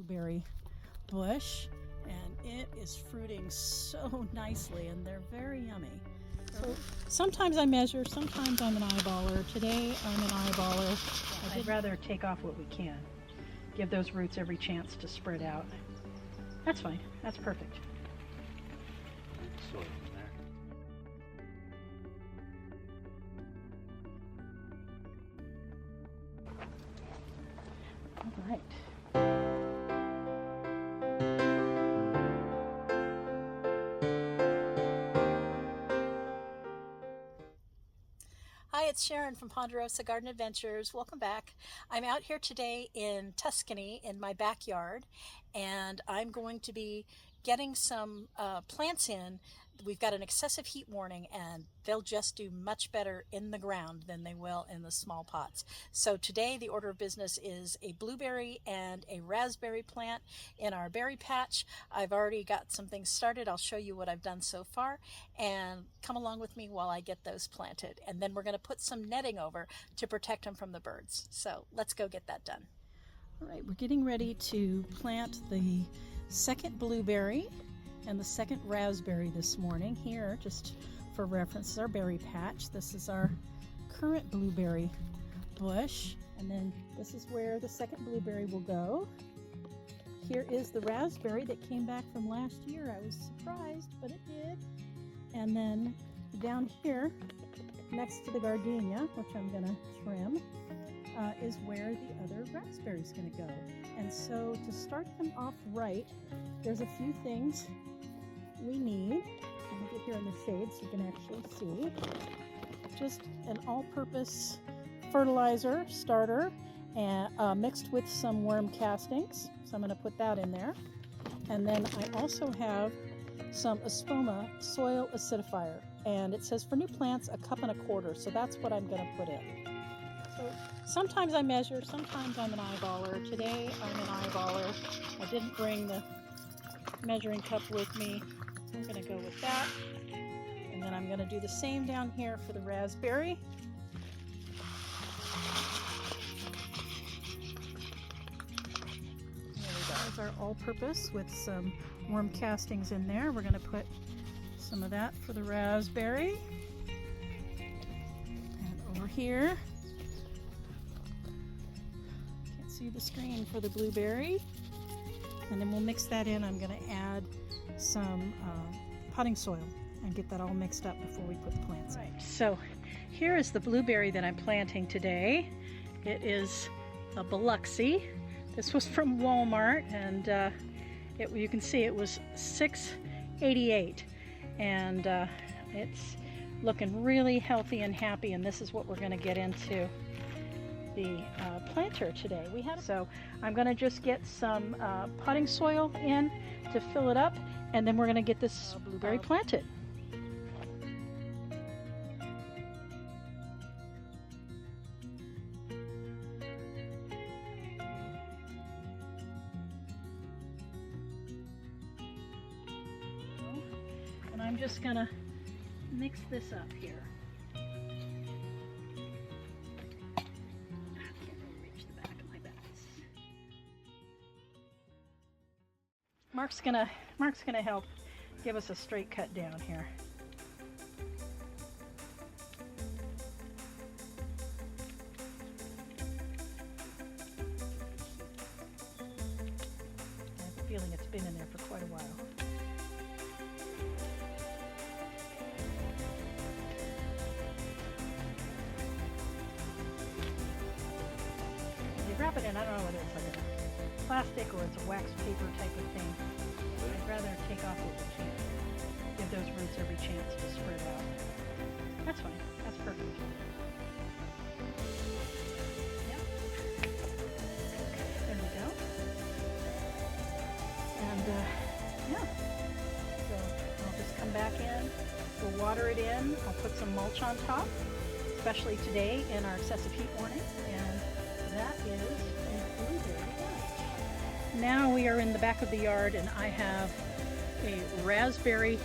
blueberry bush, and it is fruiting so nicely, and they're very yummy. So sometimes I measure, sometimes I'm an eyeballer. Today I'm an eyeballer. I'd rather take off what we can. Give those roots every chance to spread out. That's fine. That's perfect. Soil in there. All right. Hi, it's Sharon from Ponderosa Garden Adventures. Welcome back. I'm out here today in Tuscany in my backyard, and I'm going to be getting some plants in. We've got an excessive heat warning, and they'll just do much better in the ground than they will in the small pots. So today the order of business is a blueberry and a raspberry plant in our berry patch. I've already got some things started. I'll show you what I've done so far, and come along with me while I get those planted. And then we're going to put some netting over to protect them from the birds. So let's go get that done. All right, we're getting ready to plant the second blueberry and the second raspberry this morning. Here, just for reference, is our berry patch. This is our current blueberry bush, and then this is where the second blueberry will go. Here is the raspberry that came back from last year. I was surprised, but it did. And then down here, next to the gardenia, which I'm gonna trim, is where the other raspberry is going to go. And so to start them off right, there's a few things we need. Let me get here in the shade so you can actually see. Just an all-purpose fertilizer starter and mixed with some worm castings. So I'm going to put that in there. And then I also have some Espoma soil acidifier. And it says for new plants, 1.25 cups. So that's what I'm going to put in. So sometimes I measure, sometimes I'm an eyeballer. Today I'm an eyeballer. I didn't bring the measuring cup with me, so I'm going to go with that. And then I'm going to do the same down here for the raspberry. There we go. There's our all-purpose with some worm castings in there. We're going to put some of that for the raspberry. And over here, see the screen for the blueberry, and then we'll mix that in. I'm going to add some potting soil and get that all mixed up before we put the plants in. Right. So here is the blueberry that I'm planting today. It is a Biloxi. This was from Walmart, and you can see it was $6.88, and it's looking really healthy and happy, and this is what we're going to get into the planter today. So I'm going to just get some potting soil in to fill it up, and then we're going to get this blueberry planted. And I'm just going to mix this up here. Mark's gonna help give us a straight cut down here. I have a feeling it's been in there for quite a while. They wrap it in, I don't know whether it's like a plastic or it's a wax paper type of thing. I'd rather take off what we can. Give those roots every chance to spread out. That's fine. That's perfect. Yep. There we go. And yeah. So I'll just come back in. We'll water it in. I'll put some mulch on top, especially today in our excessive heat warning. And that is a blueberry patch. Now we are in the back of the yard, and I have a raspberry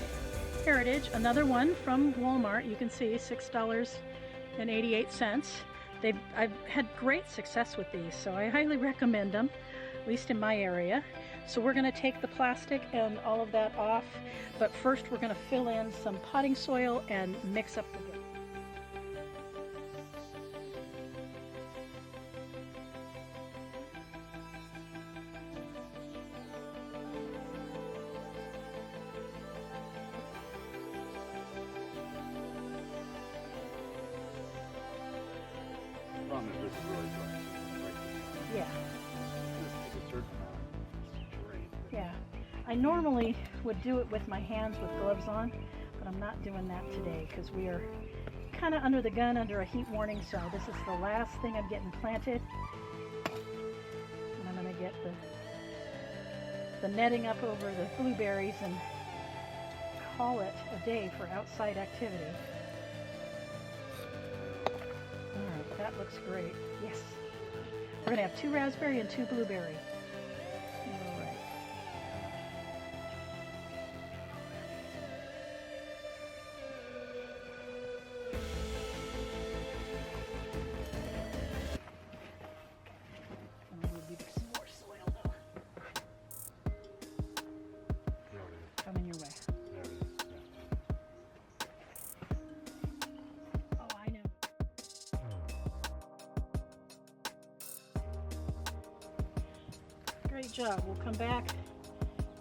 heritage, another one from Walmart. You can see $6.88. I've had great success with these, so I highly recommend them. at least in my area. So we're going to take the plastic and all of that off, but first we're going to fill in some potting soil and mix up the dirt. This is really dry. Yeah. Just a certain amount drain. Yeah. I normally would do it with my hands with gloves on, but I'm not doing that today because we are kind of under the gun under a heat warning, so this is the last thing I'm getting planted. And I'm going to get the netting up over the blueberries and call it a day for outside activity. Alright, that looks great. Yes. We're going to have 2 raspberry and 2 blueberry. Alright. Some more soil though. Coming your way. Oh, I know. Great job. We'll come back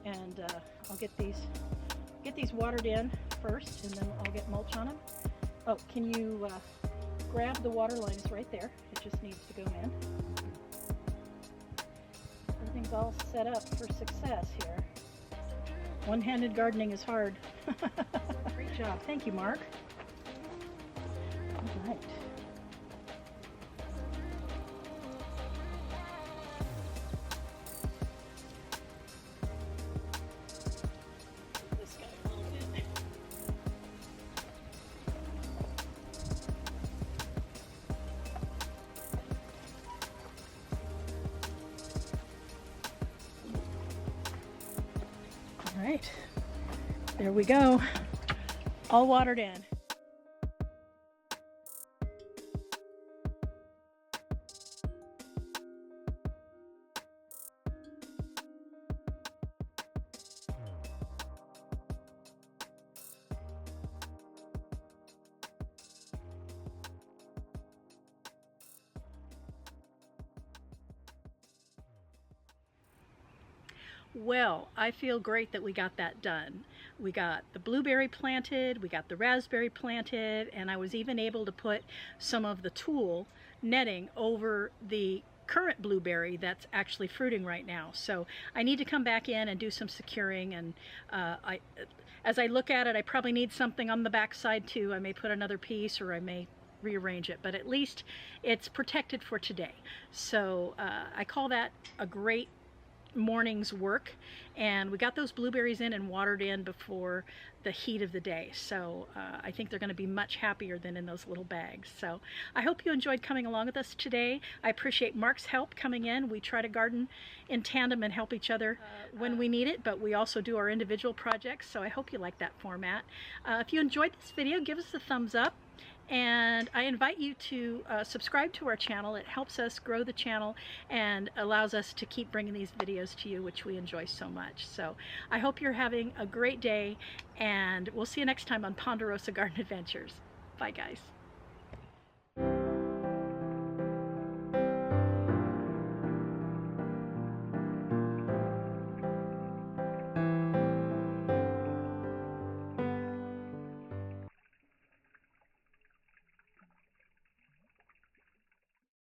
and I'll get these watered in first, and then I'll get mulch on them. Oh, can you grab the water lines right there? It just needs to go in. Everything's all set up for success here. One-handed gardening is hard. Great job. Thank you, Mark. All right. This guy a little bit. All right, there we go, all watered in. Well, I feel great that we got that done. We got the blueberry planted, we got the raspberry planted, and I was even able to put some of the tulle netting over the current blueberry that's actually fruiting right now. So I need to come back in and do some securing, and as I look at it, I probably need something on the back side too. I may put another piece, or I may rearrange it, but at least it's protected for today. So I call that a great morning's work, and we got those blueberries in and watered in before the heat of the day, so I think they're going to be much happier than in those little bags. So I hope you enjoyed coming along with us today. I appreciate Mark's help coming in. We try to garden in tandem and help each other when we need it, but we also do our individual projects, so I hope you like that format. If you enjoyed this video, give us a thumbs up. And I invite you to subscribe to our channel. It helps us grow the channel and allows us to keep bringing these videos to you, which we enjoy so much. So I hope you're having a great day, and we'll see you next time on Ponderosa Garden Adventures. Bye, guys.